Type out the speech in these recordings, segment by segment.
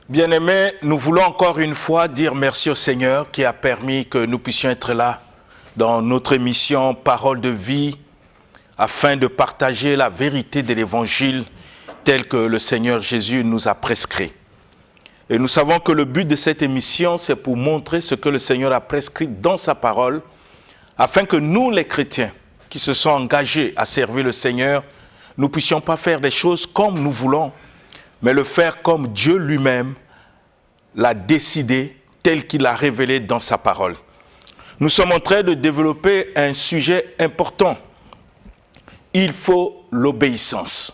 Bien-aimés, nous voulons encore une fois dire merci au Seigneur qui a permis que nous puissions être là dans notre émission Parole de vie afin de partager la vérité de l'Évangile tel que le Seigneur Jésus nous a prescrit. Et nous savons que le but de cette émission, c'est pour montrer ce que le Seigneur a prescrit dans sa parole afin que nous, les chrétiens qui se sont engagés à servir le Seigneur, nous ne puissions pas faire des choses comme nous voulons, mais le faire comme Dieu lui-même l'a décidé, tel qu'il l'a révélé dans sa parole. Nous sommes en train de développer un sujet important. Il faut l'obéissance.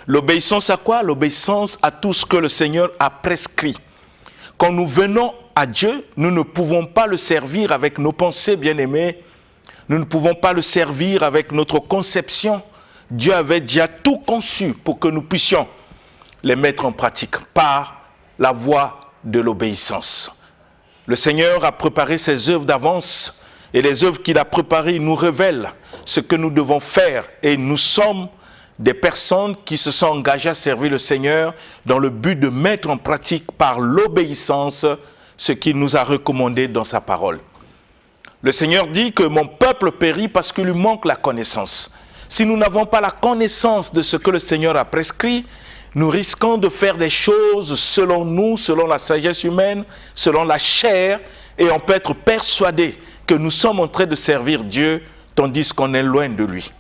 L'obéissance à quoi? L'obéissance à tout ce que le Seigneur a prescrit. Quand nous venons à Dieu, nous ne pouvons pas le servir avec nos pensées, bien-aimés. Nous ne pouvons pas le servir avec notre conception. Dieu avait déjà tout conçu pour que nous puissions les mettre en pratique par la voie de l'obéissance. Le Seigneur a préparé ses œuvres d'avance et les œuvres qu'il a préparées nous révèlent ce que nous devons faire et nous sommes des personnes qui se sont engagées à servir le Seigneur dans le but de mettre en pratique par l'obéissance ce qu'il nous a recommandé dans sa parole. Le Seigneur dit que mon peuple périt parce qu'il lui manque la connaissance. Si nous n'avons pas la connaissance de ce que le Seigneur a prescrit, nous risquons de faire des choses selon nous, selon la sagesse humaine, selon la chair, et on peut être persuadé que nous sommes en train de servir Dieu, tandis qu'on est loin de lui.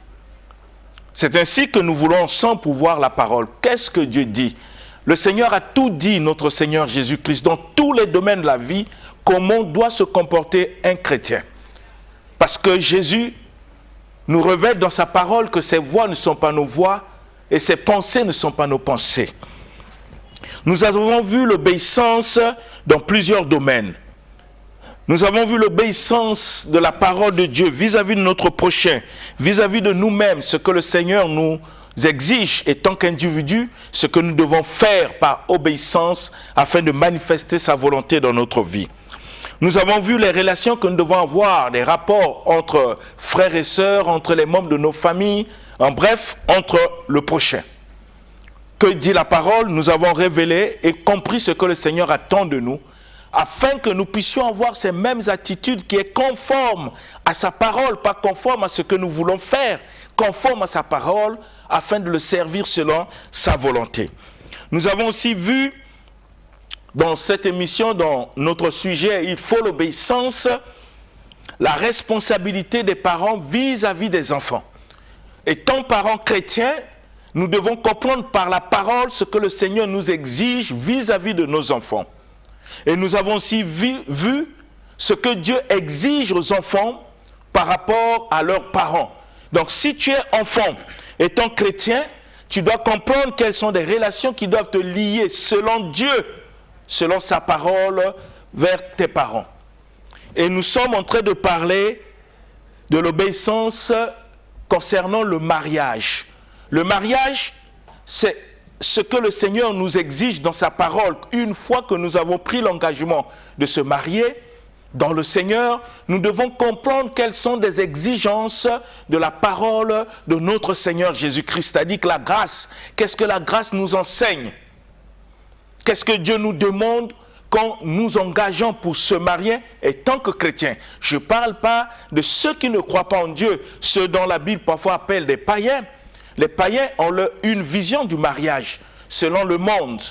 C'est ainsi que nous voulons ensemble pouvoir la parole. Qu'est-ce que Dieu dit? Le Seigneur a tout dit, notre Seigneur Jésus-Christ, dans tous les domaines de la vie, comment doit se comporter un chrétien. Parce que Jésus nous révèle dans sa parole que ses voies ne sont pas nos voies, et ses pensées ne sont pas nos pensées. Nous avons vu l'obéissance dans plusieurs domaines. Nous avons vu l'obéissance de la parole de Dieu vis-à-vis de notre prochain, vis-à-vis de nous-mêmes, ce que le Seigneur nous exige et tant qu'individu, ce que nous devons faire par obéissance afin de manifester sa volonté dans notre vie. Nous avons vu les relations que nous devons avoir, les rapports entre frères et sœurs, entre les membres de nos familles, en bref, entre le prochain. Que dit la parole? Nous avons révélé et compris ce que le Seigneur attend de nous, afin que nous puissions avoir ces mêmes attitudes qui est conforme à sa parole, pas conforme à ce que nous voulons faire, conforme à sa parole, afin de le servir selon sa volonté. Nous avons aussi vu dans cette émission, dans notre sujet, il faut l'obéissance, la responsabilité des parents vis-à-vis des enfants. Étant parents chrétiens, nous devons comprendre par la parole ce que le Seigneur nous exige vis-à-vis de nos enfants. Et nous avons aussi vu ce que Dieu exige aux enfants par rapport à leurs parents. Donc si tu es enfant, étant chrétien, tu dois comprendre quelles sont les relations qui doivent te lier selon Dieu, selon sa parole, vers tes parents. Et nous sommes en train de parler de l'obéissance concernant le mariage. Le mariage, c'est ce que le Seigneur nous exige dans sa parole. Une fois que nous avons pris l'engagement de se marier dans le Seigneur, nous devons comprendre quelles sont les exigences de la parole de notre Seigneur Jésus-Christ. C'est-à-dire que la grâce, qu'est-ce que la grâce nous enseigne? Qu'est-ce que Dieu nous demande quand nous engageons pour se marier et tant que chrétiens? Je ne parle pas de ceux qui ne croient pas en Dieu, ceux dont la Bible parfois appelle des païens. Les païens ont une vision du mariage selon le monde.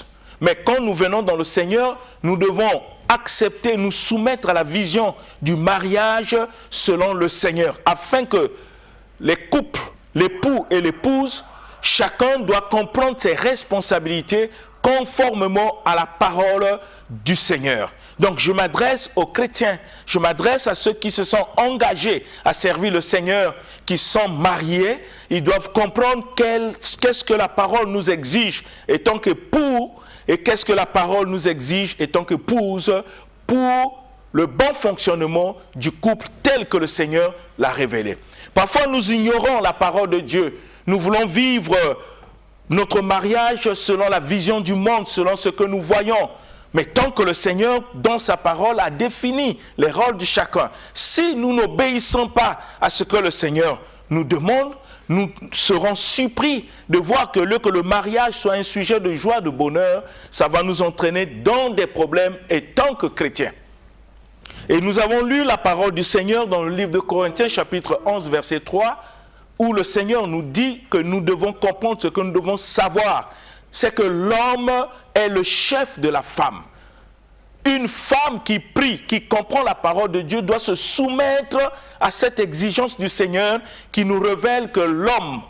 Mais quand nous venons dans le Seigneur, nous devons accepter, nous soumettre à la vision du mariage selon le Seigneur, afin que les couples, l'époux et l'épouse, chacun doit comprendre ses responsabilités conformément à la parole du Seigneur. Donc je m'adresse aux chrétiens, je m'adresse à ceux qui se sont engagés à servir le Seigneur, qui sont mariés. Ils doivent comprendre qu'est-ce que la parole nous exige étant qu'époux, et qu'est-ce que la parole nous exige étant qu'épouse pour le bon fonctionnement du couple tel que le Seigneur l'a révélé. Parfois nous ignorons la parole de Dieu, nous voulons vivre notre mariage selon la vision du monde, selon ce que nous voyons. Mais tant que le Seigneur, dans sa parole, a défini les rôles de chacun, si nous n'obéissons pas à ce que le Seigneur nous demande, nous serons surpris de voir que le mariage soit un sujet de joie, de bonheur, ça va nous entraîner dans des problèmes et tant que chrétiens. Et nous avons lu la parole du Seigneur dans le livre de Corinthiens, chapitre 11, verset 3, où le Seigneur nous dit que nous devons comprendre ce que nous devons savoir. C'est que l'homme est le chef de la femme. Une femme qui prie, qui comprend la parole de Dieu, doit se soumettre à cette exigence du Seigneur qui nous révèle que l'homme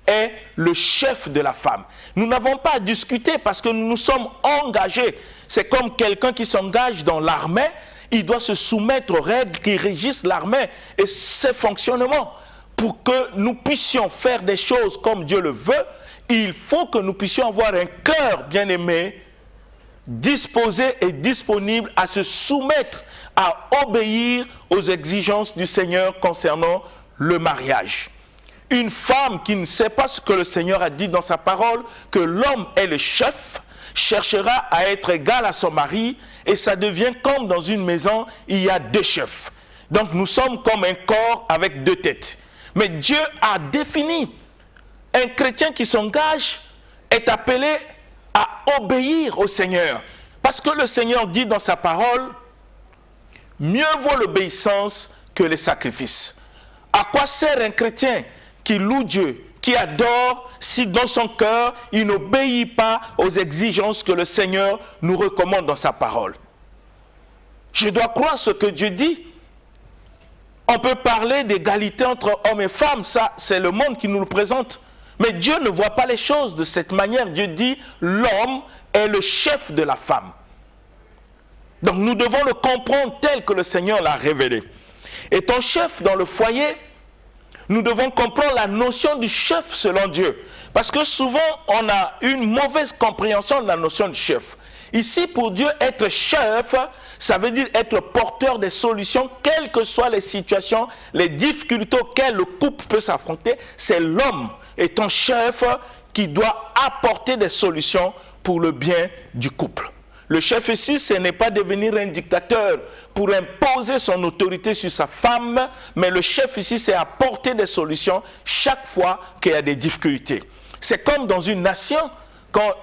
est le chef de la femme. Nous n'avons pas à discuter parce que nous nous sommes engagés. C'est comme quelqu'un qui s'engage dans l'armée, il doit se soumettre aux règles qui régissent l'armée et ses fonctionnements. Pour que nous puissions faire des choses comme Dieu le veut, il faut que nous puissions avoir un cœur bien-aimé, disposé et disponible à se soumettre, à obéir aux exigences du Seigneur concernant le mariage. Une femme qui ne sait pas ce que le Seigneur a dit dans sa parole, que l'homme est le chef, cherchera à être égal à son mari, et ça devient comme dans une maison, il y a deux chefs. Donc nous sommes comme un corps avec deux têtes. Mais Dieu a défini, un chrétien qui s'engage est appelé à obéir au Seigneur. Parce que le Seigneur dit dans sa parole, mieux vaut l'obéissance que les sacrifices. À quoi sert un chrétien qui loue Dieu, qui adore, si dans son cœur, il n'obéit pas aux exigences que le Seigneur nous recommande dans sa parole? Je dois croire ce que Dieu dit. On peut parler d'égalité entre hommes et femmes, ça c'est le monde qui nous le présente. Mais Dieu ne voit pas les choses de cette manière. Dieu dit, l'homme est le chef de la femme. Donc nous devons le comprendre tel que le Seigneur l'a révélé. Étant chef dans le foyer, nous devons comprendre la notion du chef selon Dieu. Parce que souvent, on a une mauvaise compréhension de la notion du chef. Ici, pour Dieu, être chef, ça veut dire être porteur des solutions, quelles que soient les situations, les difficultés auxquelles le couple peut s'affronter. C'est l'homme étant chef qui doit apporter des solutions pour le bien du couple. Le chef ici, ce n'est pas devenir un dictateur pour imposer son autorité sur sa femme, mais le chef ici, c'est apporter des solutions chaque fois qu'il y a des difficultés. C'est comme dans une nation, quand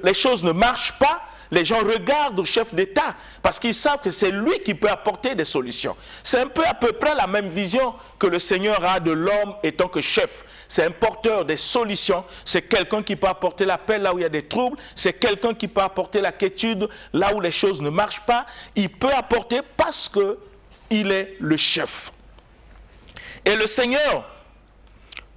les choses ne marchent pas, les gens regardent au chef d'État parce qu'ils savent que c'est lui qui peut apporter des solutions. C'est un peu à peu près la même vision que le Seigneur a de l'homme étant que chef. C'est un porteur des solutions, c'est quelqu'un qui peut apporter la paix là où il y a des troubles, c'est quelqu'un qui peut apporter la quiétude là où les choses ne marchent pas. Il peut apporter parce qu'il est le chef. Et le Seigneur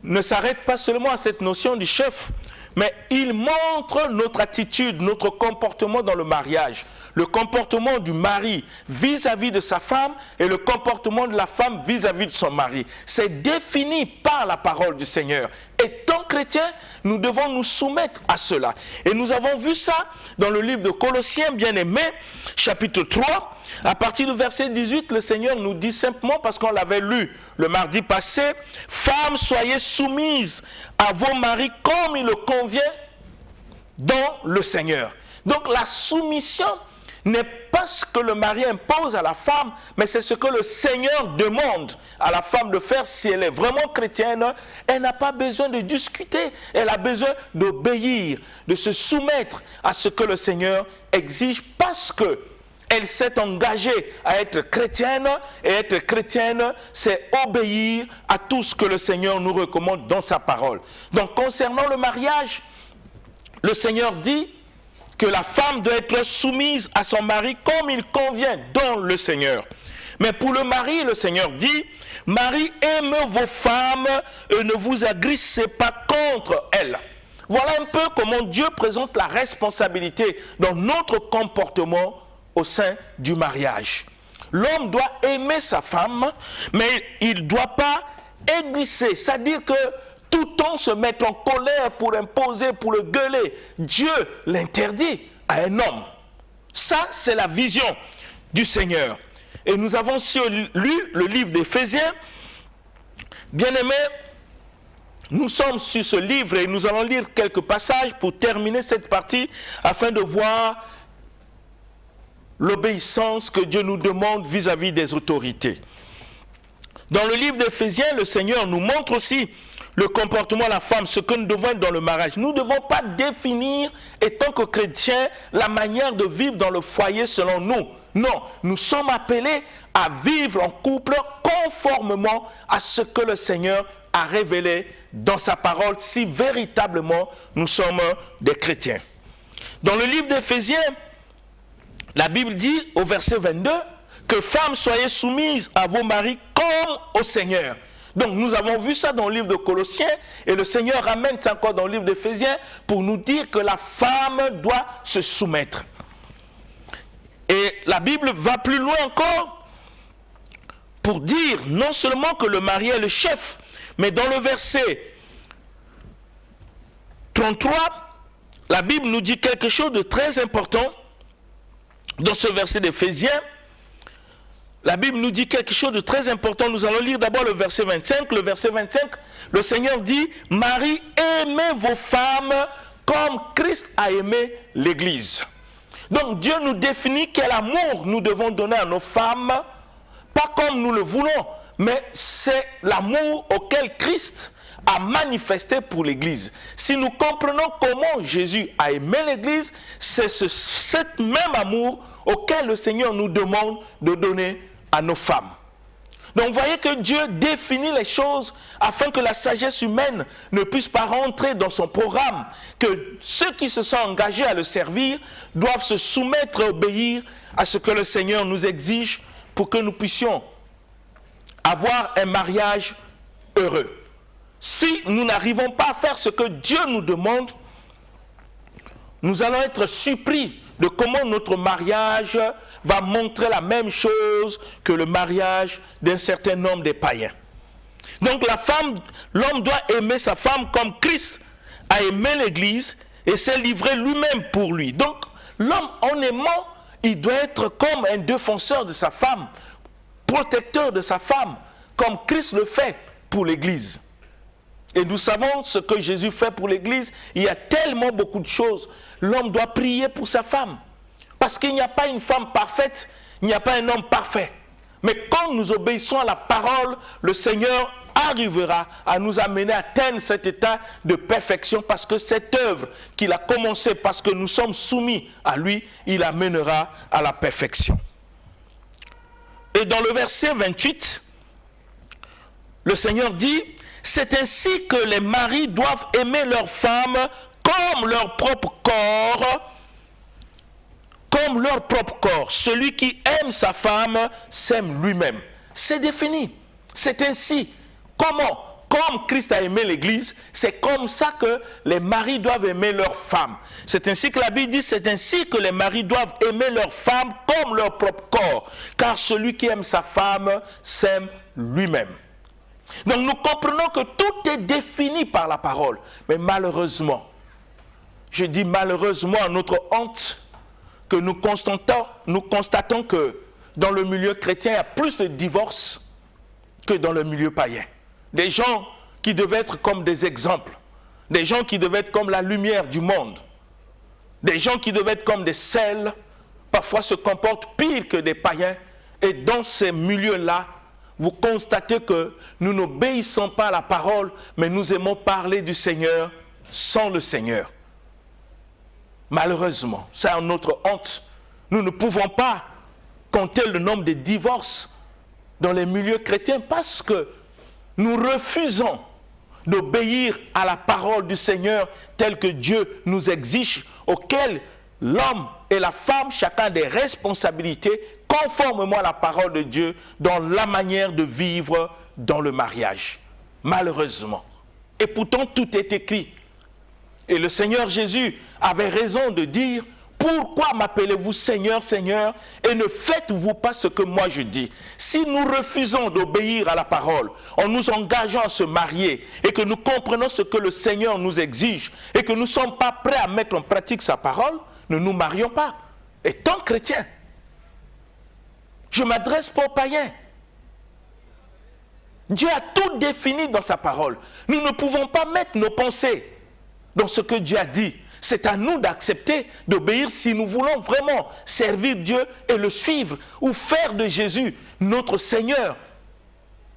ne s'arrête pas seulement à cette notion du chef, mais il montre notre attitude, notre comportement dans le mariage, le comportement du mari vis-à-vis de sa femme et le comportement de la femme vis-à-vis de son mari. C'est défini par la parole du Seigneur. Et tant chrétiens, nous devons nous soumettre à cela. Et nous avons vu ça dans le livre de Colossiens, bien-aimés, chapitre 3. À partir du verset 18, le Seigneur nous dit simplement, parce qu'on l'avait lu le mardi passé, « Femmes, soyez soumises à vos maris comme il le convient dans le Seigneur. » Donc la soumission n'est pas ce que le mari impose à la femme, mais c'est ce que le Seigneur demande à la femme de faire. Si elle est vraiment chrétienne, elle n'a pas besoin de discuter, elle a besoin d'obéir, de se soumettre à ce que le Seigneur exige parce que elle s'est engagée à être chrétienne, et être chrétienne, c'est obéir à tout ce que le Seigneur nous recommande dans sa parole. Donc concernant le mariage, le Seigneur dit que la femme doit être soumise à son mari comme il convient dans le Seigneur. Mais pour le mari, le Seigneur dit, « Marie, aimez vos femmes et ne vous agressez pas contre elles. » Voilà un peu comment Dieu présente la responsabilité dans notre comportement au sein du mariage. L'homme doit aimer sa femme, mais il ne doit pas aigrisser, c'est-à-dire que tout le temps se mettre en colère pour imposer, pour le gueuler. Dieu l'interdit à un homme. Ça, c'est la vision du Seigneur. Et nous avons aussi lu le livre d'Éphésiens. Bien-aimés, nous sommes sur ce livre et nous allons lire quelques passages pour terminer cette partie afin de voir l'obéissance que Dieu nous demande vis-à-vis des autorités. Dans le livre d'Éphésiens, le Seigneur nous montre aussi le comportement de la femme, ce que nous devons être dans le mariage. Nous ne devons pas définir, étant que chrétiens, la manière de vivre dans le foyer selon nous. Non, nous sommes appelés à vivre en couple conformément à ce que le Seigneur a révélé dans sa parole, si véritablement nous sommes des chrétiens. Dans le livre d'Éphésiens, la Bible dit au verset 22 que femmes soyez soumises à vos maris comme au Seigneur. Donc nous avons vu ça dans le livre de Colossiens et le Seigneur ramène ça encore dans le livre d'Éphésiens pour nous dire que la femme doit se soumettre. Et la Bible va plus loin encore pour dire non seulement que le mari est le chef, mais dans le verset 33, la Bible nous dit quelque chose de très important. Dans ce verset d'Éphésiens, la Bible nous dit quelque chose de très important. Nous allons lire d'abord le verset 25. Le verset 25, le Seigneur dit « Marie, aimez vos femmes comme Christ a aimé l'Église. » Donc Dieu nous définit quel amour nous devons donner à nos femmes, pas comme nous le voulons, mais c'est l'amour auquel Christ a manifesté pour l'Église. Si nous comprenons comment Jésus a aimé l'Église, c'est cet même amour auquel le Seigneur nous demande de donner à nos femmes. Donc vous voyez que Dieu définit les choses afin que la sagesse humaine ne puisse pas rentrer dans son programme, que ceux qui se sont engagés à le servir doivent se soumettre et obéir à ce que le Seigneur nous exige pour que nous puissions avoir un mariage heureux. Si nous n'arrivons pas à faire ce que Dieu nous demande, nous allons être surpris de comment notre mariage va montrer la même chose que le mariage d'un certain nombre de païens. Donc l'homme doit aimer sa femme comme Christ a aimé l'Église et s'est livré lui-même pour lui. Donc l'homme en aimant, il doit être comme un défenseur de sa femme, protecteur de sa femme, comme Christ le fait pour l'Église. Et nous savons ce que Jésus fait pour l'Église. Il y a tellement beaucoup de choses. L'homme doit prier pour sa femme. Parce qu'il n'y a pas une femme parfaite, il n'y a pas un homme parfait. Mais quand nous obéissons à la parole, le Seigneur arrivera à nous amener à atteindre cet état de perfection. Parce que cette œuvre qu'il a commencée, parce que nous sommes soumis à lui, il amènera à la perfection. Et dans le verset 28, le Seigneur dit... C'est ainsi que les maris doivent aimer leurs femmes comme leur propre corps. Comme leur propre corps. Celui qui aime sa femme s'aime lui-même. C'est défini. C'est ainsi. Comment? Comme Christ a aimé l'Église, c'est comme ça que les maris doivent aimer leurs femmes. C'est ainsi que la Bible dit, c'est ainsi que les maris doivent aimer leurs femmes comme leur propre corps. Car celui qui aime sa femme s'aime lui-même. Donc nous comprenons que tout est défini par la parole. Mais malheureusement, je dis malheureusement à notre honte, que nous constatons que dans le milieu chrétien, il y a plus de divorces que dans le milieu païen. Des gens qui devaient être comme des exemples. Des gens qui devaient être comme la lumière du monde. Des gens qui devaient être comme des sels, parfois se comportent pire que des païens. Et dans ces milieux-là, vous constatez que nous n'obéissons pas à la parole, mais nous aimons parler du Seigneur sans le Seigneur. Malheureusement, c'est notre honte. Nous ne pouvons pas compter le nombre de divorces dans les milieux chrétiens parce que nous refusons d'obéir à la parole du Seigneur telle que Dieu nous exige, auquel l'homme et la femme, chacun des responsabilités, conformément à la parole de Dieu, dans la manière de vivre dans le mariage. Malheureusement. Et pourtant, tout est écrit. Et le Seigneur Jésus avait raison de dire, pourquoi m'appelez-vous Seigneur, Seigneur, et ne faites-vous pas ce que moi je dis? Si nous refusons d'obéir à la parole, en nous engageant à se marier, et que nous comprenons ce que le Seigneur nous exige, et que nous ne sommes pas prêts à mettre en pratique sa parole, ne nous marions pas. Étant chrétiens, je ne m'adresse pas aux païens. Dieu a tout défini dans sa parole. Nous ne pouvons pas mettre nos pensées dans ce que Dieu a dit. C'est à nous d'accepter, d'obéir si nous voulons vraiment servir Dieu et le suivre ou faire de Jésus notre Seigneur.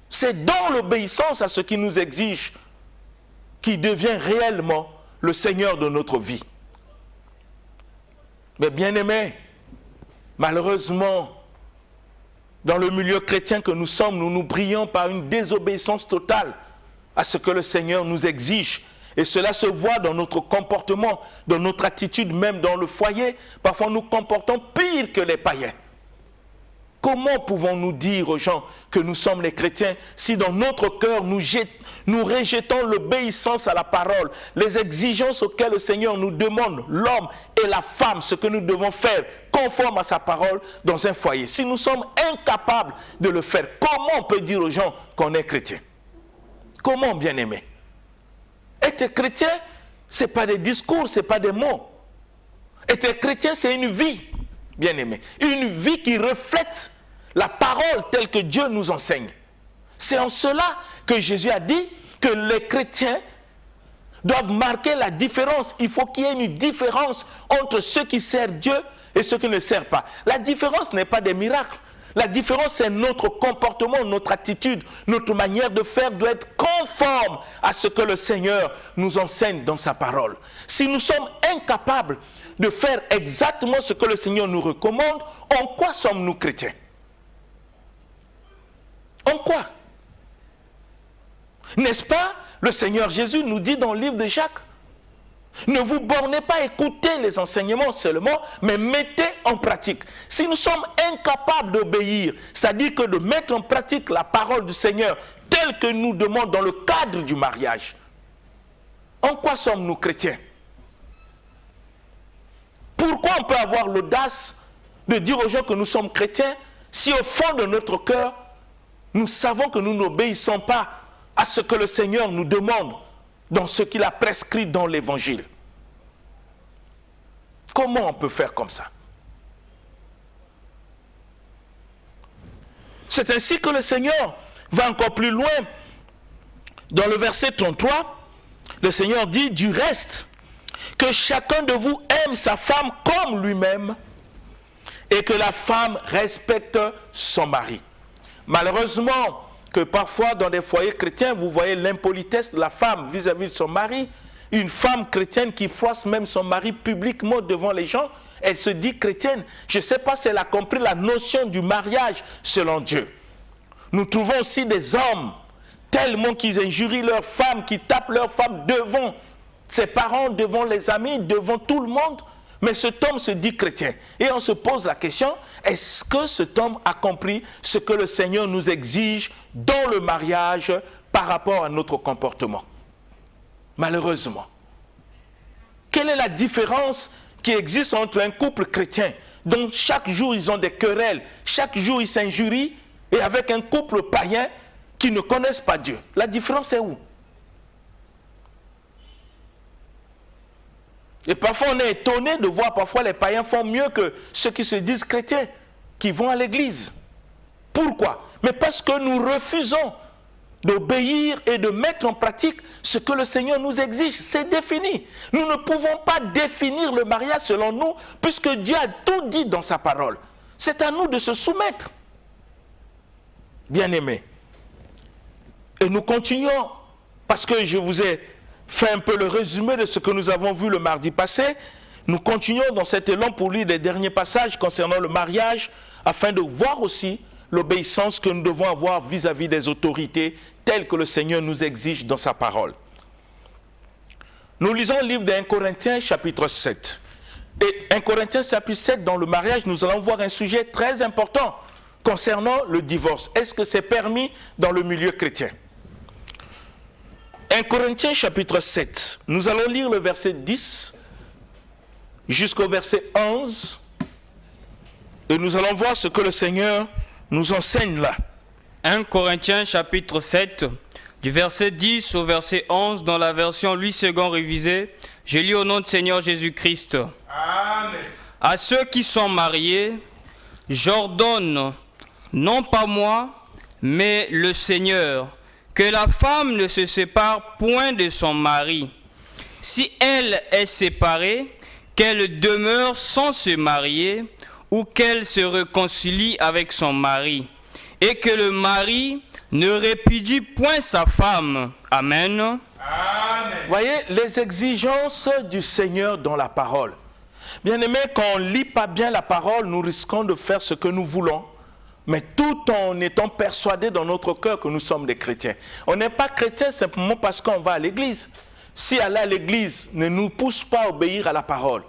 C'est dans l'obéissance à ce qu'il nous exige qui devient réellement le Seigneur de notre vie. Mais bien-aimés, malheureusement, dans le milieu chrétien que nous sommes, nous brillons par une désobéissance totale à ce que le Seigneur nous exige. Et cela se voit dans notre comportement, dans notre attitude, même dans le foyer. Parfois, nous comportons pire que les païens. Comment pouvons-nous dire aux gens que nous sommes les chrétiens si dans notre cœur nous rejetons l'obéissance à la parole, les exigences auxquelles le Seigneur nous demande, l'homme et la femme, ce que nous devons faire conforme à sa parole dans un foyer. Si nous sommes incapables de le faire, comment on peut dire aux gens qu'on est chrétien? Comment, bien-aimé? Être chrétien, ce n'est pas des discours, ce n'est pas des mots. Être chrétien, c'est une vie, bien-aimé. Une vie qui reflète la parole telle que Dieu nous enseigne. C'est en cela que Jésus a dit que les chrétiens doivent marquer la différence. Il faut qu'il y ait une différence entre ceux qui servent Dieu et ceux qui ne servent pas. La différence n'est pas des miracles. La différence, c'est notre comportement, notre attitude, notre manière de faire doit être conforme à ce que le Seigneur nous enseigne dans sa parole. Si nous sommes incapables de faire exactement ce que le Seigneur nous recommande, en quoi sommes-nous chrétiens? En quoi? N'est-ce pas? Le Seigneur Jésus nous dit dans le livre de Jacques, ne vous bornez pas à écouter les enseignements seulement, mais mettez en pratique. Si nous sommes incapables d'obéir, c'est-à-dire que de mettre en pratique la parole du Seigneur telle que nous demande dans le cadre du mariage, en quoi sommes-nous chrétiens? Pourquoi on peut avoir l'audace de dire aux gens que nous sommes chrétiens si au fond de notre cœur, nous savons que nous n'obéissons pas à ce que le Seigneur nous demande dans ce qu'il a prescrit dans l'Évangile? Comment on peut faire comme ça? C'est ainsi que le Seigneur va encore plus loin. Dans le verset 33, le Seigneur dit, du reste, que chacun de vous aime sa femme comme lui-même et que la femme respecte son mari. Malheureusement, que parfois dans des foyers chrétiens, vous voyez l'impolitesse de la femme vis-à-vis de son mari. Une femme chrétienne qui froisse même son mari publiquement devant les gens, elle se dit chrétienne. Je ne sais pas si elle a compris la notion du mariage selon Dieu. Nous trouvons aussi des hommes tellement qu'ils injurient leurs femmes, qui tapent leurs femmes devant ses parents, devant les amis, devant tout le monde. Mais cet homme se dit chrétien. Et on se pose la question, est-ce que cet homme a compris ce que le Seigneur nous exige dans le mariage par rapport à notre comportement? Malheureusement. Quelle est la différence qui existe entre un couple chrétien dont chaque jour ils ont des querelles, chaque jour ils s'injurient, et avec un couple païen qui ne connaissent pas Dieu? La différence est où? Et parfois on est étonné de voir parfois les païens font mieux que ceux qui se disent chrétiens, qui vont à l'église. Pourquoi? Mais parce que nous refusons d'obéir et de mettre en pratique ce que le Seigneur nous exige. C'est défini. Nous ne pouvons pas définir le mariage selon nous, puisque Dieu a tout dit dans sa parole. C'est à nous de se soumettre. Bien-aimés. Et nous continuons, parce que je vous ai fait un peu le résumé de ce que nous avons vu le mardi passé. Nous continuons dans cet élan pour lire les derniers passages concernant le mariage, afin de voir aussi l'obéissance que nous devons avoir vis-à-vis des autorités telles que le Seigneur nous exige dans sa parole. Nous lisons le livre de 1 Corinthiens chapitre 7. Et 1 Corinthiens chapitre 7, dans le mariage, nous allons voir un sujet très important concernant le divorce. Est-ce que c'est permis dans le milieu chrétien? 1 Corinthiens chapitre 7, nous allons lire le verset 10 jusqu'au verset 11 et nous allons voir ce que le Seigneur nous enseigne là. 1 Corinthiens chapitre 7, du verset 10 au verset 11 dans la version Louis II révisée. Je lis au nom de Seigneur Jésus-Christ. Amen. À ceux qui sont mariés, j'ordonne, non pas moi, mais le Seigneur, que la femme ne se sépare point de son mari. Si elle est séparée, qu'elle demeure sans se marier, ou qu'elle se réconcilie avec son mari, et que le mari ne répudie point sa femme. Amen. Amen. Voyez, les exigences du Seigneur dans la parole. Bien-aimés, quand on ne lit pas bien la parole, nous risquons de faire ce que nous voulons, mais tout en étant persuadés dans notre cœur que nous sommes des chrétiens. On n'est pas chrétien simplement parce qu'on va à l'église. Si aller à l'église ne nous pousse pas à obéir à la parole,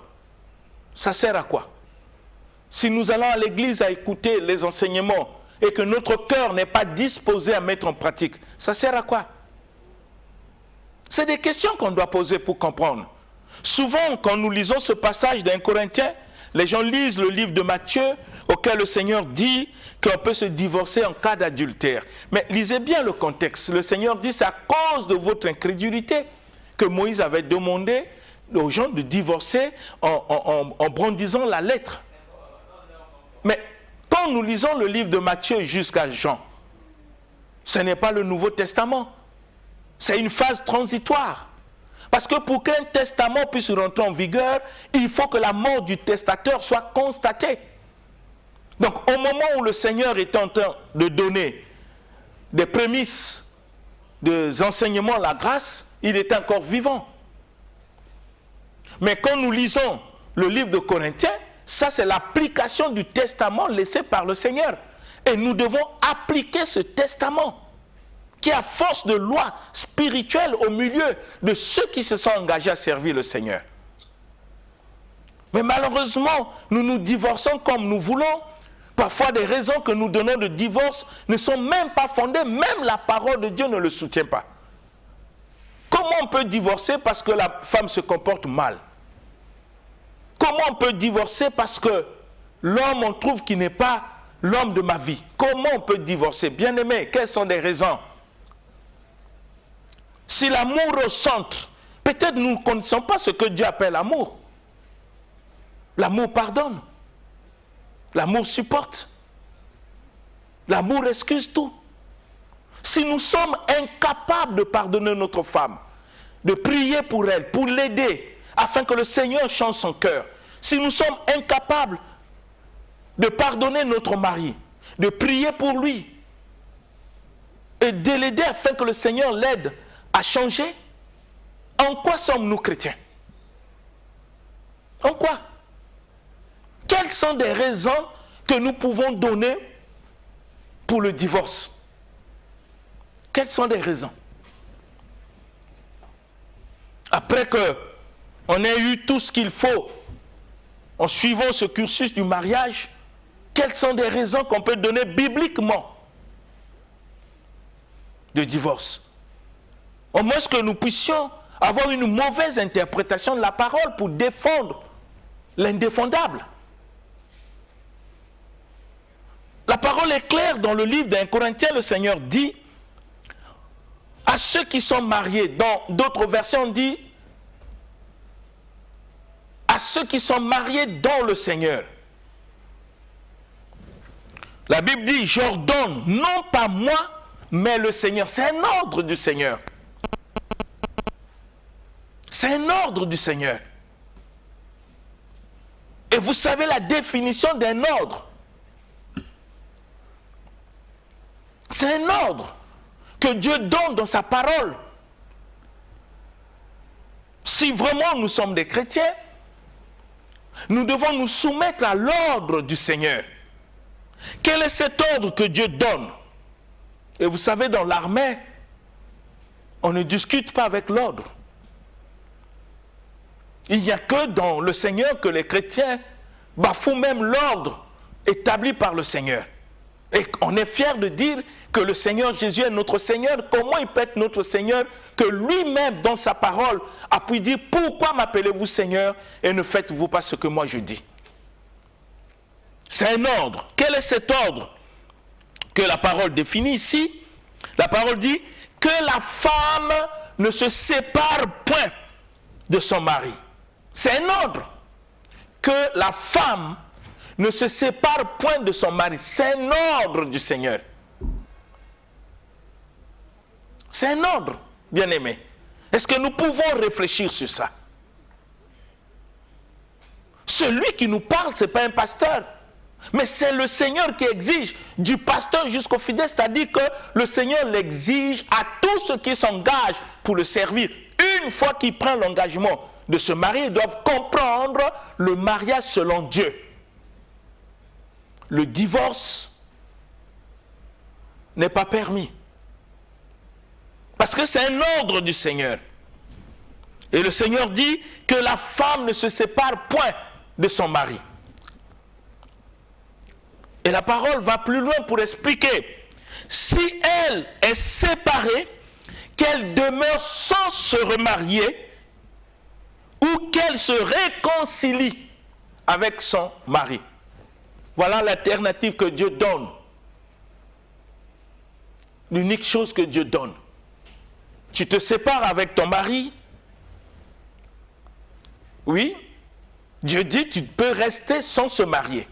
ça sert à quoi? Si nous allons à l'église à écouter les enseignements et que notre cœur n'est pas disposé à mettre en pratique, ça sert à quoi? C'est des questions qu'on doit poser pour comprendre. Souvent, quand nous lisons ce passage d'un Corinthien, les gens lisent le livre de Matthieu, auquel le Seigneur dit qu'on peut se divorcer en cas d'adultère. Mais lisez bien le contexte. Le Seigneur dit, c'est à cause de votre incrédulité que Moïse avait demandé aux gens de divorcer en brandissant la lettre. Mais quand nous lisons le livre de Matthieu jusqu'à Jean, ce n'est pas le Nouveau Testament. C'est une phase transitoire. Parce que pour qu'un testament puisse rentrer en vigueur, il faut que la mort du testateur soit constatée. Donc au moment où le Seigneur est en train de donner des prémices, des enseignements, la grâce, il est encore vivant. Mais quand nous lisons le livre de Corinthiens, ça c'est l'application du testament laissé par le Seigneur. Et nous devons appliquer ce testament qui est à force de loi spirituelle au milieu de ceux qui se sont engagés à servir le Seigneur. Mais malheureusement, nous nous divorçons comme nous voulons. Parfois, des raisons que nous donnons de divorce ne sont même pas fondées, même la parole de Dieu ne le soutient pas. Comment on peut divorcer parce que la femme se comporte mal? Comment on peut divorcer parce que l'homme, on trouve qu'il n'est pas l'homme de ma vie? Comment on peut divorcer? Bien-aimés, quelles sont les raisons? Si l'amour est au centre, peut-être nous ne connaissons pas ce que Dieu appelle amour. L'amour pardonne. L'amour supporte. L'amour excuse tout. Si nous sommes incapables de pardonner notre femme, de prier pour elle, pour l'aider, afin que le Seigneur change son cœur, si nous sommes incapables de pardonner notre mari, de prier pour lui, et de l'aider afin que le Seigneur l'aide à changer, en quoi sommes-nous chrétiens? En quoi? Quelles sont des raisons que nous pouvons donner pour le divorce? Quelles sont les raisons? Après qu'on ait eu tout ce qu'il faut en suivant ce cursus du mariage, quelles sont des raisons qu'on peut donner bibliquement de divorce? Au moins que nous puissions avoir une mauvaise interprétation de la parole pour défendre l'indéfendable. La parole est claire dans le livre d'un Corinthien, le Seigneur dit à ceux qui sont mariés, dans d'autres versions on dit à ceux qui sont mariés dans le Seigneur. La Bible dit, j'ordonne, non pas moi, mais le Seigneur. C'est un ordre du Seigneur. C'est un ordre du Seigneur. Et vous savez la définition d'un ordre. C'est un ordre que Dieu donne dans sa parole. Si vraiment nous sommes des chrétiens, nous devons nous soumettre à l'ordre du Seigneur. Quel est cet ordre que Dieu donne? Et vous savez, dans l'armée, on ne discute pas avec l'ordre. Il n'y a que dans le Seigneur que les chrétiens bafouent même l'ordre établi par le Seigneur. Et on est fier de dire que le Seigneur Jésus est notre Seigneur. Comment il peut être notre Seigneur que lui-même, dans sa parole, a pu dire « Pourquoi m'appelez-vous Seigneur et ne faites-vous pas ce que moi je dis ?» C'est un ordre. Quel est cet ordre que la parole définit ici? La parole dit que la femme ne se sépare point de son mari. C'est un ordre. Que la femme ne se sépare point de son mari. C'est un ordre du Seigneur. C'est un ordre, bien-aimé. Est-ce que nous pouvons réfléchir sur ça? Celui qui nous parle, ce n'est pas un pasteur. Mais c'est le Seigneur qui exige du pasteur jusqu'au fidèle, c'est-à-dire que le Seigneur l'exige à tous ceux qui s'engagent pour le servir. Une fois qu'ils prennent l'engagement de se marier, ils doivent comprendre le mariage selon Dieu. Le divorce n'est pas permis. Parce que c'est un ordre du Seigneur. Et le Seigneur dit que la femme ne se sépare point de son mari. Et la parole va plus loin pour expliquer. Si elle est séparée, qu'elle demeure sans se remarier, ou qu'elle se réconcilie avec son mari. Voilà l'alternative que Dieu donne. L'unique chose que Dieu donne. Tu te sépares avec ton mari. Oui, Dieu dit tu peux rester sans se marier.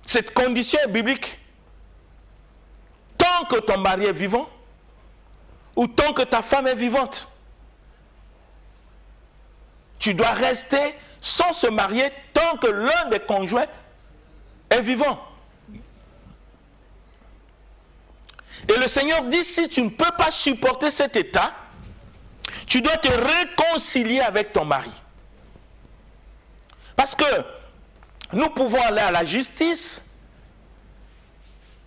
Cette condition est biblique. Tant que ton mari est vivant, ou tant que ta femme est vivante, tu dois rester sans se marier tant que l'un des conjoints est vivant. Et le Seigneur dit, si tu ne peux pas supporter cet état, tu dois te réconcilier avec ton mari. Parce que nous pouvons aller à la justice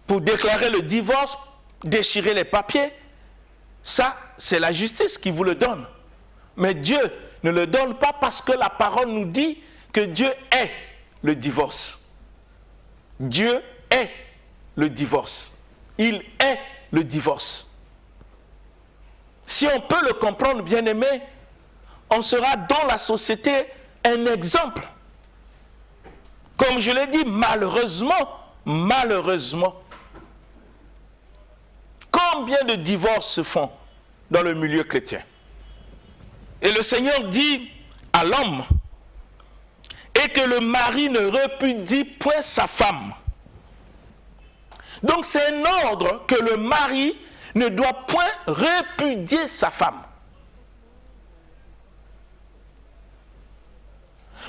pour déclarer le divorce, déchirer les papiers. Ça, c'est la justice qui vous le donne. Mais Dieu ne le donne pas parce que la parole nous dit que Dieu est le divorce. Dieu est le divorce. Il est le divorce. Si on peut le comprendre, bien-aimé, on sera dans la société un exemple. Comme je l'ai dit, malheureusement, combien de divorces se font dans le milieu chrétien? Et le Seigneur dit à l'homme, et que le mari ne répudie point sa femme. Donc c'est un ordre que le mari ne doit point répudier sa femme.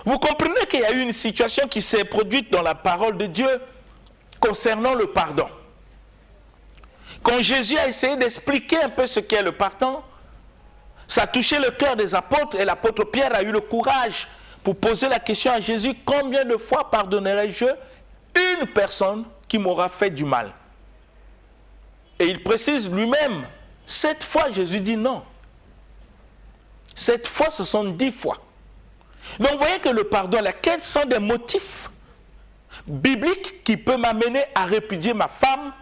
Vous comprenez qu'il y a eu une situation qui s'est produite dans la parole de Dieu concernant le pardon. Quand Jésus a essayé d'expliquer un peu ce qu'est le pardon, ça a touché le cœur des apôtres et l'apôtre Pierre a eu le courage pour poser la question à Jésus, combien de fois pardonnerai-je une personne qui m'aura fait du mal? Et il précise lui-même, 7 fois. Jésus dit non. 7 fois, ce sont 10 fois. Donc vous voyez que le pardon, quels sont des motifs bibliques qui peuvent m'amener à répudier ma femme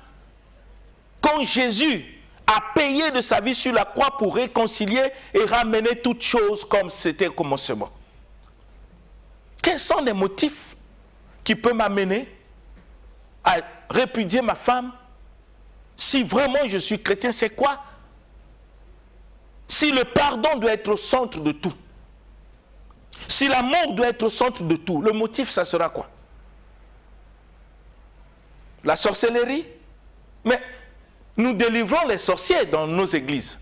quand Jésus a payé de sa vie sur la croix pour réconcilier et ramener toutes choses comme c'était au commencement? Quels sont les motifs qui peuvent m'amener à répudier ma femme? Si vraiment je suis chrétien, c'est quoi? Si le pardon doit être au centre de tout, si l'amour doit être au centre de tout, le motif, ça sera quoi? La sorcellerie? Mais nous délivrons les sorciers dans nos églises.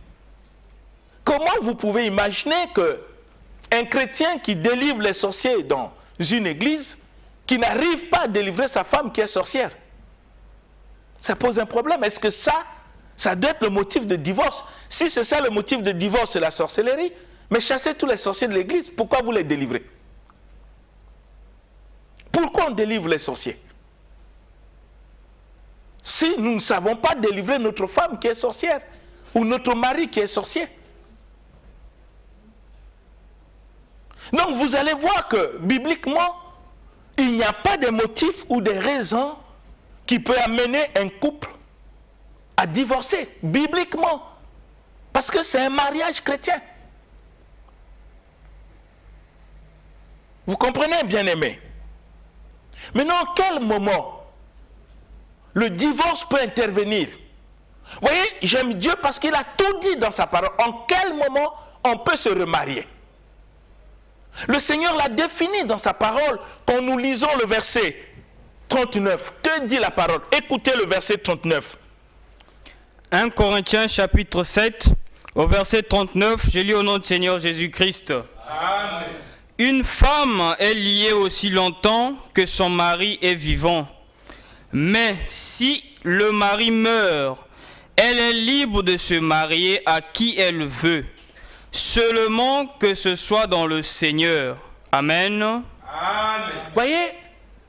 Comment vous pouvez imaginer qu'un chrétien qui délivre les sorciers dans une église, qui n'arrive pas à délivrer sa femme qui est sorcière? Ça pose un problème. Est-ce que ça doit être le motif de divorce? Si c'est ça le motif de divorce, c'est la sorcellerie. Mais chassez tous les sorciers de l'église. Pourquoi vous les délivrez? Pourquoi on délivre les sorciers? Si nous ne savons pas délivrer notre femme qui est sorcière, ou notre mari qui est sorcier. Donc vous allez voir que, bibliquement, il n'y a pas de motifs ou des raisons qui peut amener un couple à divorcer, bibliquement. Parce que c'est un mariage chrétien. Vous comprenez, bien-aimés? Maintenant, à quel moment le divorce peut intervenir? Vous voyez, j'aime Dieu parce qu'il a tout dit dans sa parole. En quel moment on peut se remarier? Le Seigneur l'a défini dans sa parole quand nous lisons le verset 39. Que dit la parole? Écoutez le verset 39. 1 Corinthiens chapitre 7, au verset 39, je lis au nom du Seigneur Jésus-Christ. Amen. Une femme est liée aussi longtemps que son mari est vivant. Mais si le mari meurt, elle est libre de se marier à qui elle veut, seulement que ce soit dans le Seigneur. Amen. Amen. Voyez,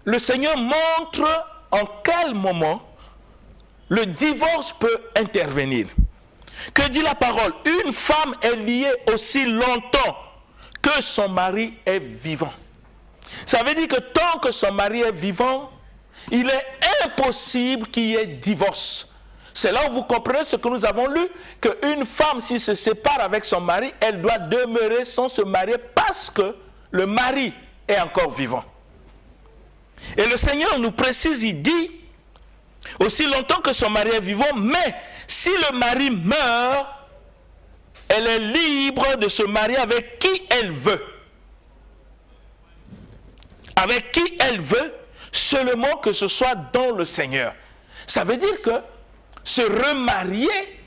le Seigneur montre en quel moment le divorce peut intervenir. Que dit la parole? Une femme est liée aussi longtemps que son mari est vivant. Ça veut dire que tant que son mari est vivant, il est impossible qu'il y ait divorce. C'est là où vous comprenez ce que nous avons lu, qu'une femme, s'il se sépare avec son mari, elle doit demeurer sans se marier parce que le mari est encore vivant. Et le Seigneur nous précise, il dit, aussi longtemps que son mari est vivant, mais si le mari meurt, elle est libre de se marier avec qui elle veut. Avec qui elle veut, seulement que ce soit dans le Seigneur. Ça veut dire que se remarier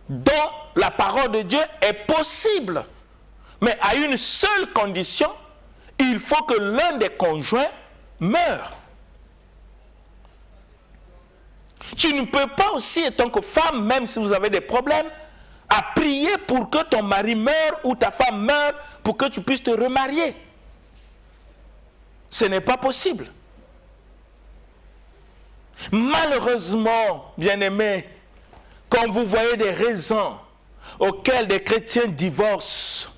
dans la parole de Dieu est possible. Mais à une seule condition, il faut que l'un des conjoints meure. Tu ne peux pas aussi, en tant que femme, même si vous avez des problèmes, à prier pour que ton mari meure ou ta femme meure pour que tu puisses te remarier. Ce n'est pas possible. Malheureusement, bien-aimés, quand vous voyez des raisons auxquelles des chrétiens divorcent,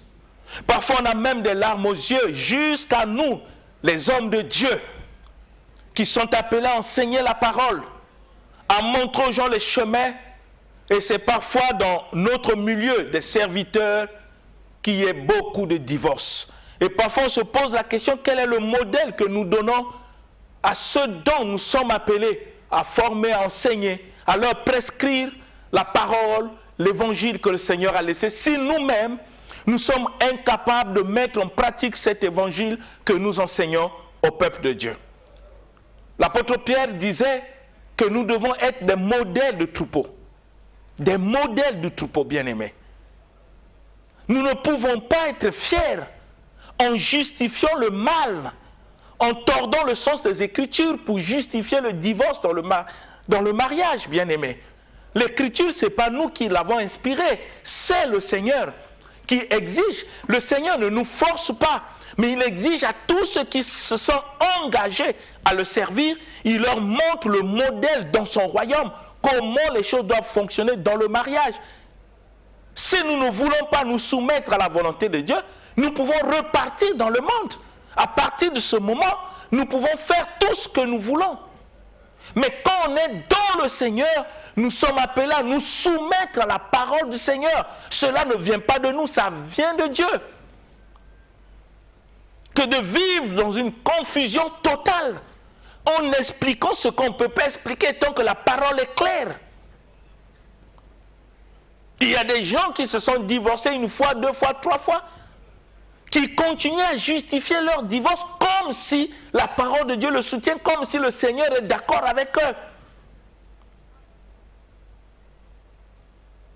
parfois on a même des larmes aux yeux, jusqu'à nous, les hommes de Dieu, qui sont appelés à enseigner la parole, à montrer aux gens les chemins. Et c'est parfois dans notre milieu des serviteurs qu'il y a beaucoup de divorces. Et parfois on se pose la question, quel est le modèle que nous donnons à ceux dont nous sommes appelés à former, à enseigner, à leur prescrire la parole, l'évangile que le Seigneur a laissé, si nous-mêmes, nous sommes incapables de mettre en pratique cet évangile que nous enseignons au peuple de Dieu. L'apôtre Pierre disait que nous devons être des modèles de troupeau. Des modèles de troupeau, bien-aimés. Nous ne pouvons pas être fiers en justifiant le mal, en tordant le sens des Écritures pour justifier le divorce dans le mariage, bien-aimés. L'Écriture, ce n'est pas nous qui l'avons inspirée, c'est le Seigneur qui exige. Le Seigneur ne nous force pas, mais il exige à tous ceux qui se sont engagés à le servir, il leur montre le modèle dans son royaume, comment les choses doivent fonctionner dans le mariage. Si nous ne voulons pas nous soumettre à la volonté de Dieu, nous pouvons repartir dans le monde. À partir de ce moment, nous pouvons faire tout ce que nous voulons. Mais quand on est dans le Seigneur, nous sommes appelés à nous soumettre à la parole du Seigneur. Cela ne vient pas de nous, ça vient de Dieu. Que de vivre dans une confusion totale, en expliquant ce qu'on ne peut pas expliquer tant que la parole est claire. Il y a des gens qui se sont divorcés une fois, deux fois, trois fois, qui continuent à justifier leur divorce comme si la parole de Dieu le soutient, comme si le Seigneur est d'accord avec eux.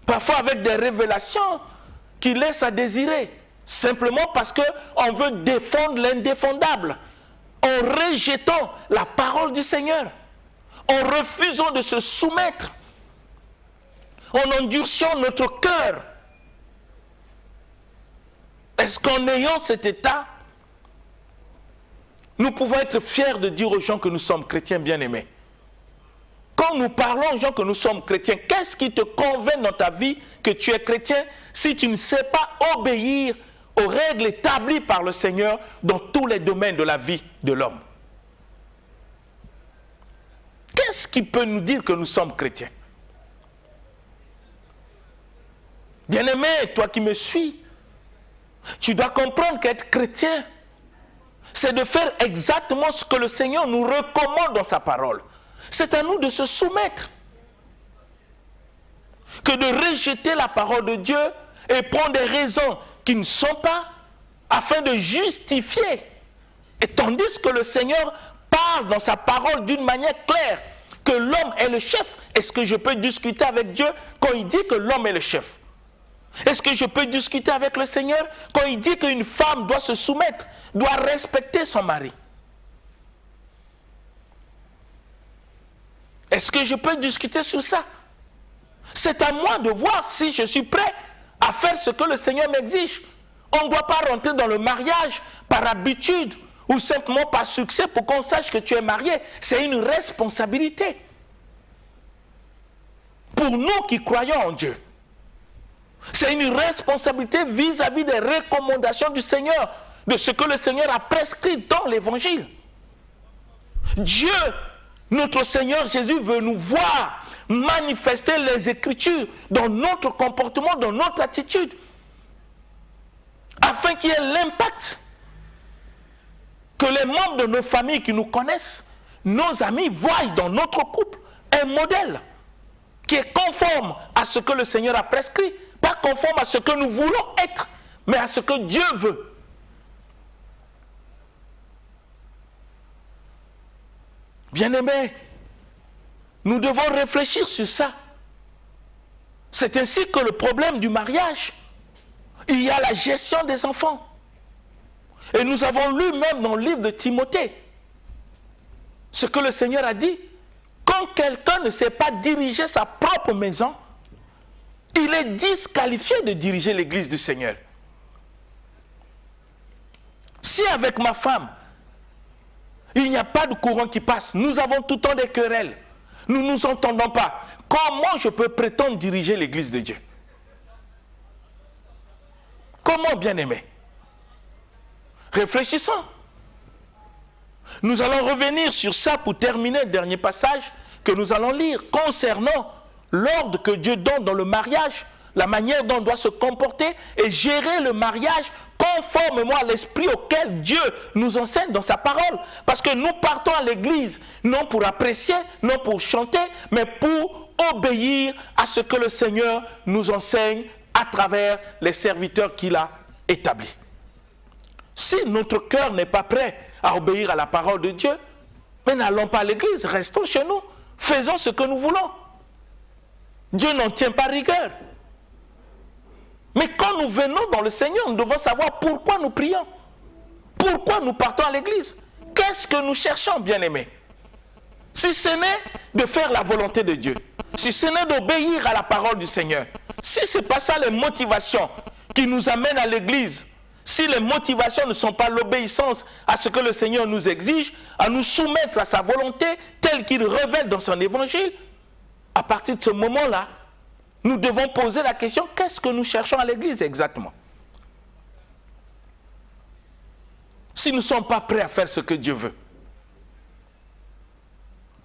Parfois avec des révélations qui laissent à désirer, simplement parce qu'on veut défendre l'indéfendable, en rejetant la parole du Seigneur, en refusant de se soumettre, en endurcissant notre cœur. Est-ce qu'en ayant cet état, nous pouvons être fiers de dire aux gens que nous sommes chrétiens bien-aimés? Quand nous parlons aux gens que nous sommes chrétiens, qu'est-ce qui te convainc dans ta vie que tu es chrétien si tu ne sais pas obéir aux règles établies par le Seigneur dans tous les domaines de la vie de l'homme? Qu'est-ce qui peut nous dire que nous sommes chrétiens? Bien-aimé, toi qui me suis, tu dois comprendre qu'être chrétien, c'est de faire exactement ce que le Seigneur nous recommande dans sa parole. C'est à nous de se soumettre. Que de rejeter la parole de Dieu et prendre des raisons qui ne sont pas, afin de justifier. Et tandis que le Seigneur parle dans sa parole d'une manière claire, que l'homme est le chef. Est-ce que je peux discuter avec Dieu quand il dit que l'homme est le chef? Est-ce que je peux discuter avec le Seigneur quand il dit qu'une femme doit se soumettre, doit respecter son mari? Est-ce que je peux discuter sur ça? C'est à moi de voir si je suis prêt à faire ce que le Seigneur m'exige. On ne doit pas rentrer dans le mariage par habitude ou simplement par succès pour qu'on sache que tu es marié. C'est une responsabilité. Pour nous qui croyons en Dieu, c'est une responsabilité vis-à-vis des recommandations du Seigneur, de ce que le Seigneur a prescrit dans l'Évangile. Dieu, notre Seigneur Jésus, veut nous voir manifester les Écritures dans notre comportement, dans notre attitude, afin qu'il y ait l'impact que les membres de nos familles qui nous connaissent, nos amis, voient dans notre couple un modèle qui est conforme à ce que le Seigneur a prescrit, pas conforme à ce que nous voulons être, mais à ce que Dieu veut. Bien-aimés, nous devons réfléchir sur ça. C'est ainsi que le problème du mariage, il y a la gestion des enfants. Et nous avons lu même dans le livre de Timothée ce que le Seigneur a dit. Quand quelqu'un ne sait pas diriger sa propre maison, il est disqualifié de diriger l'église du Seigneur. Si avec ma femme, il n'y a pas de courant qui passe, nous avons tout le temps des querelles, nous ne nous entendons pas, comment je peux prétendre diriger l'église de Dieu? Comment, bien-aimé? Réfléchissons. Nous allons revenir sur ça pour terminer le dernier passage que nous allons lire concernant l'ordre que Dieu donne dans le mariage, la manière dont on doit se comporter et gérer le mariage conformément à l'esprit auquel Dieu nous enseigne dans sa parole. Parce que nous partons à l'église non pour apprécier, non pour chanter, mais pour obéir à ce que le Seigneur nous enseigne à travers les serviteurs qu'il a établis. Si notre cœur n'est pas prêt à obéir à la parole de Dieu, mais n'allons pas à l'église, restons chez nous, faisons ce que nous voulons. Dieu n'en tient pas rigueur. Mais quand nous venons dans le Seigneur, nous devons savoir pourquoi nous prions. Pourquoi nous partons à l'église. Qu'est-ce que nous cherchons, bien-aimés? Si ce n'est de faire la volonté de Dieu, si ce n'est d'obéir à la parole du Seigneur, si ce n'est pas ça les motivations qui nous amènent à l'église, si les motivations ne sont pas l'obéissance à ce que le Seigneur nous exige, à nous soumettre à sa volonté telle qu'il révèle dans son évangile, à partir de ce moment-là, nous devons poser la question, qu'est-ce que nous cherchons à l'église exactement? Si nous ne sommes pas prêts à faire ce que Dieu veut.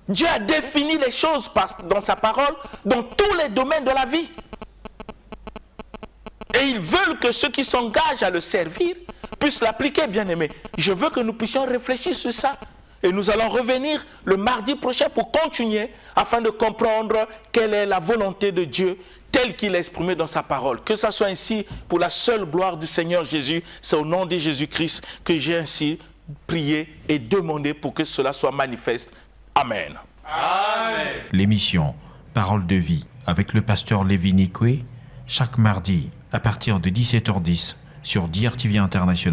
Dieu a défini les choses dans sa parole, dans tous les domaines de la vie. Et il veut que ceux qui s'engagent à le servir puissent l'appliquer, bien-aimés. Je veux que nous puissions réfléchir sur ça. Et nous allons revenir le mardi prochain pour continuer afin de comprendre quelle est la volonté de Dieu telle qu'il est exprimée dans sa parole. Que ça soit ainsi pour la seule gloire du Seigneur Jésus. C'est au nom de Jésus-Christ que j'ai ainsi prié et demandé pour que cela soit manifeste. Amen. Amen. L'émission Parole de vie avec le pasteur Lévi Nikwe, chaque mardi à partir de 17h10 sur DRTV International.